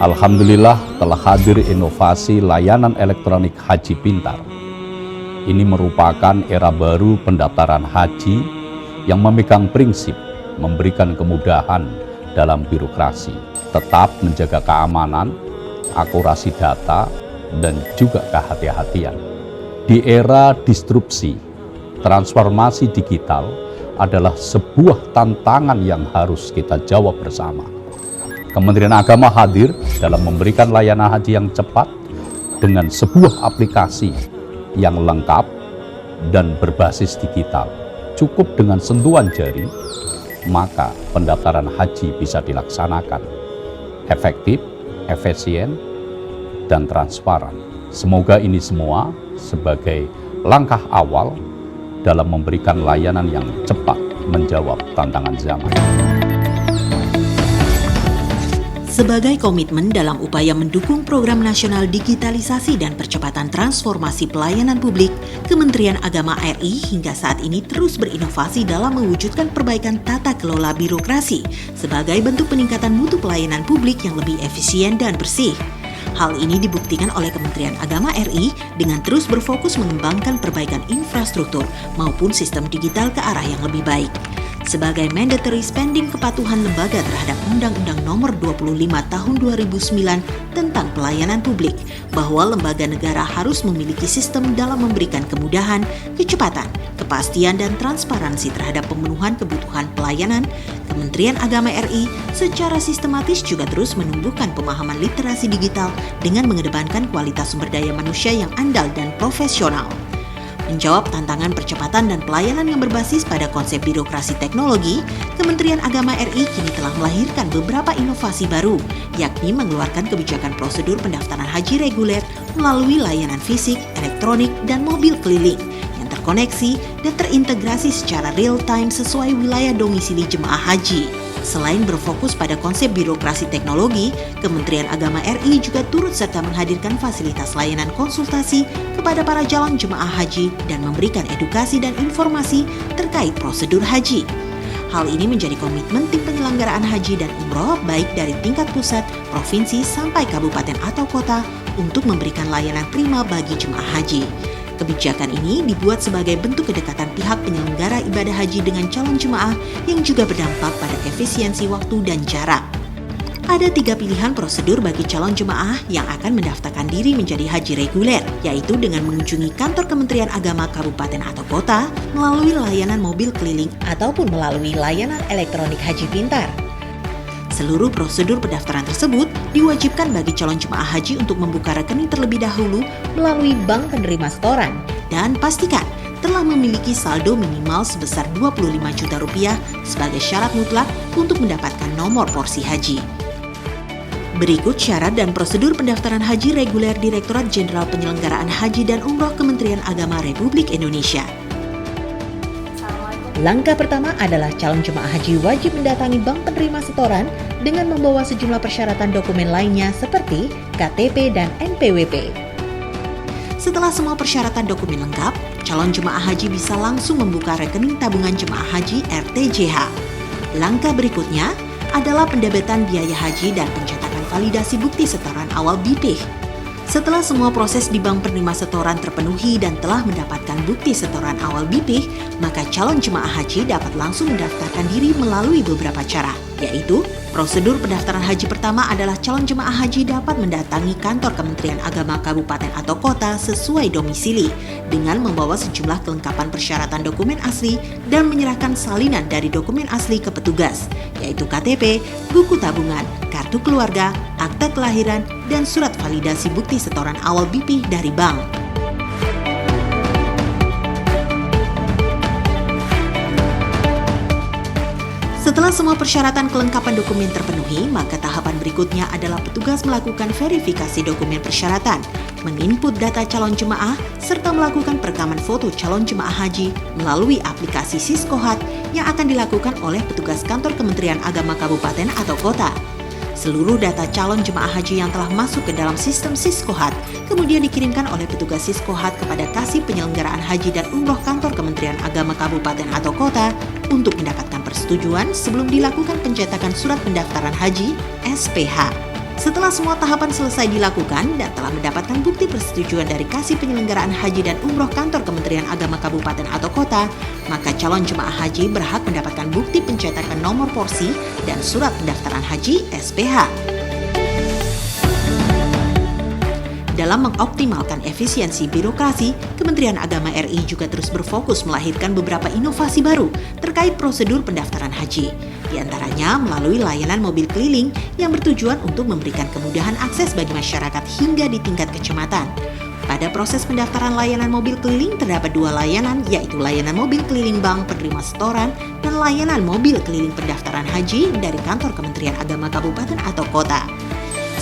Alhamdulillah telah hadir inovasi layanan elektronik Haji Pintar. Ini merupakan era baru pendaftaran haji yang memegang prinsip memberikan kemudahan dalam birokrasi, tetap menjaga keamanan, akurasi data, dan juga kehati-hatian. Di era disrupsi, transformasi digital adalah sebuah tantangan yang harus kita jawab bersama. Kementerian Agama hadir dalam memberikan layanan haji yang cepat dengan sebuah aplikasi yang lengkap dan berbasis digital. Cukup dengan sentuhan jari, maka pendaftaran haji bisa dilaksanakan efektif, efisien, dan transparan. Semoga ini semua sebagai langkah awal dalam memberikan layanan yang cepat menjawab tantangan zaman. Sebagai komitmen dalam upaya mendukung program nasional digitalisasi dan percepatan transformasi pelayanan publik, Kementerian Agama RI hingga saat ini terus berinovasi dalam mewujudkan perbaikan tata kelola birokrasi sebagai bentuk peningkatan mutu pelayanan publik yang lebih efisien dan bersih. Hal ini dibuktikan oleh Kementerian Agama RI dengan terus berfokus mengembangkan perbaikan infrastruktur maupun sistem digital ke arah yang lebih baik. Sebagai mandatory spending kepatuhan lembaga terhadap Undang-Undang Nomor 25 Tahun 2009 tentang pelayanan publik, bahwa lembaga negara harus memiliki sistem dalam memberikan kemudahan, kecepatan, kepastian, dan transparansi terhadap pemenuhan kebutuhan pelayanan, Kementerian Agama RI secara sistematis juga terus menumbuhkan pemahaman literasi digital dengan mengedepankan kualitas sumber daya manusia yang andal dan profesional. Menjawab tantangan percepatan dan pelayanan yang berbasis pada konsep birokrasi teknologi, Kementerian Agama RI kini telah melahirkan beberapa inovasi baru, yakni mengeluarkan kebijakan prosedur pendaftaran haji reguler melalui layanan fisik, elektronik, dan mobil keliling yang terkoneksi dan terintegrasi secara real-time sesuai wilayah domisili jemaah haji. Selain berfokus pada konsep birokrasi teknologi, Kementerian Agama RI juga turut serta menghadirkan fasilitas layanan konsultasi kepada para calon jemaah haji dan memberikan edukasi dan informasi terkait prosedur haji. Hal ini menjadi komitmen tim penyelenggaraan haji dan umroh baik dari tingkat pusat, provinsi, sampai kabupaten atau kota untuk memberikan layanan prima bagi jemaah haji. Kebijakan ini dibuat sebagai bentuk kedekatan pihak penyelenggara ibadah haji dengan calon jemaah yang juga berdampak pada efisiensi waktu dan jarak. Ada 3 pilihan prosedur bagi calon jemaah yang akan mendaftarkan diri menjadi haji reguler, yaitu dengan mengunjungi kantor Kementerian Agama kabupaten atau kota, melalui layanan mobil keliling, ataupun melalui layanan elektronik Haji Pintar. Seluruh prosedur pendaftaran tersebut diwajibkan bagi calon jemaah haji untuk membuka rekening terlebih dahulu melalui bank penerima setoran dan pastikan telah memiliki saldo minimal sebesar Rp25 juta sebagai syarat mutlak untuk mendapatkan nomor porsi haji. Berikut syarat dan prosedur pendaftaran haji reguler Direktorat Jenderal Penyelenggaraan Haji dan Umroh Kementerian Agama Republik Indonesia. Langkah pertama adalah calon jemaah haji wajib mendatangi bank penerima setoran dengan membawa sejumlah persyaratan dokumen lainnya seperti KTP dan NPWP. Setelah semua persyaratan dokumen lengkap, calon jemaah haji bisa langsung membuka rekening tabungan jemaah haji RTJH. Langkah berikutnya adalah pendebetan biaya haji dan pencetakan validasi bukti setoran awal BPIH. Setelah semua proses di bank penerima setoran terpenuhi dan telah mendapatkan bukti setoran awal BPIH, maka calon jemaah haji dapat langsung mendaftarkan diri melalui beberapa cara, yaitu prosedur pendaftaran haji pertama adalah calon jemaah haji dapat mendatangi kantor Kementerian Agama kabupaten atau kota sesuai domisili dengan membawa sejumlah kelengkapan persyaratan dokumen asli dan menyerahkan salinan dari dokumen asli ke petugas, yaitu KTP, buku tabungan, kartu keluarga, akta kelahiran, dan surat validasi bukti setoran awal BPIH dari bank. Setelah semua persyaratan kelengkapan dokumen terpenuhi, maka tahapan berikutnya adalah petugas melakukan verifikasi dokumen persyaratan, menginput data calon jemaah, serta melakukan perekaman foto calon jemaah haji melalui aplikasi Siskohat yang akan dilakukan oleh petugas kantor Kementerian Agama kabupaten atau kota. Seluruh data calon jemaah haji yang telah masuk ke dalam sistem Siskohat kemudian dikirimkan oleh petugas Siskohat kepada Kasih Penyelenggaraan Haji dan Umroh kantor Kementerian Agama kabupaten atau kota untuk mendapatkan persetujuan sebelum dilakukan pencetakan surat pendaftaran haji (SPH). Setelah semua tahapan selesai dilakukan dan telah mendapatkan bukti persetujuan dari Kasih Penyelenggaraan Haji dan Umroh Kantor Kementerian Agama Kabupaten atau Kota, maka calon jemaah haji berhak mendapatkan bukti pencetakan nomor porsi dan surat pendaftaran haji (SPH). Dalam mengoptimalkan efisiensi birokrasi, Kementerian Agama RI juga terus berfokus melahirkan beberapa inovasi baru terkait prosedur pendaftaran haji. Di antaranya melalui layanan mobil keliling yang bertujuan untuk memberikan kemudahan akses bagi masyarakat hingga di tingkat kecamatan. Pada proses pendaftaran layanan mobil keliling terdapat dua layanan, yaitu layanan mobil keliling bank penerima setoran dan layanan mobil keliling pendaftaran haji dari kantor Kementerian Agama Kabupaten atau Kota.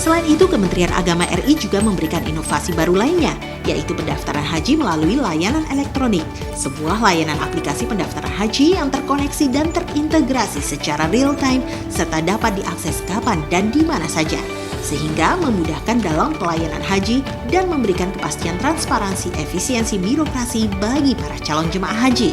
Selain itu, Kementerian Agama RI juga memberikan inovasi baru lainnya, yaitu pendaftaran haji melalui layanan elektronik, sebuah layanan aplikasi pendaftaran haji yang terkoneksi dan terintegrasi secara real-time serta dapat diakses kapan dan di mana saja, sehingga memudahkan dalam pelayanan haji dan memberikan kepastian transparansi efisiensi birokrasi bagi para calon jemaah haji.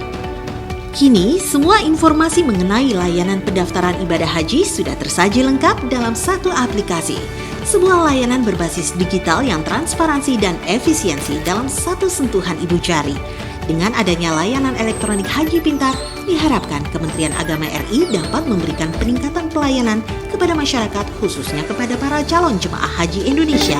Kini, semua informasi mengenai layanan pendaftaran ibadah haji sudah tersaji lengkap dalam satu aplikasi. Sebuah layanan berbasis digital yang transparansi dan efisiensi dalam satu sentuhan ibu jari. Dengan adanya layanan elektronik Haji Pintar, diharapkan Kementerian Agama RI dapat memberikan peningkatan pelayanan kepada masyarakat, khususnya kepada para calon jemaah haji Indonesia.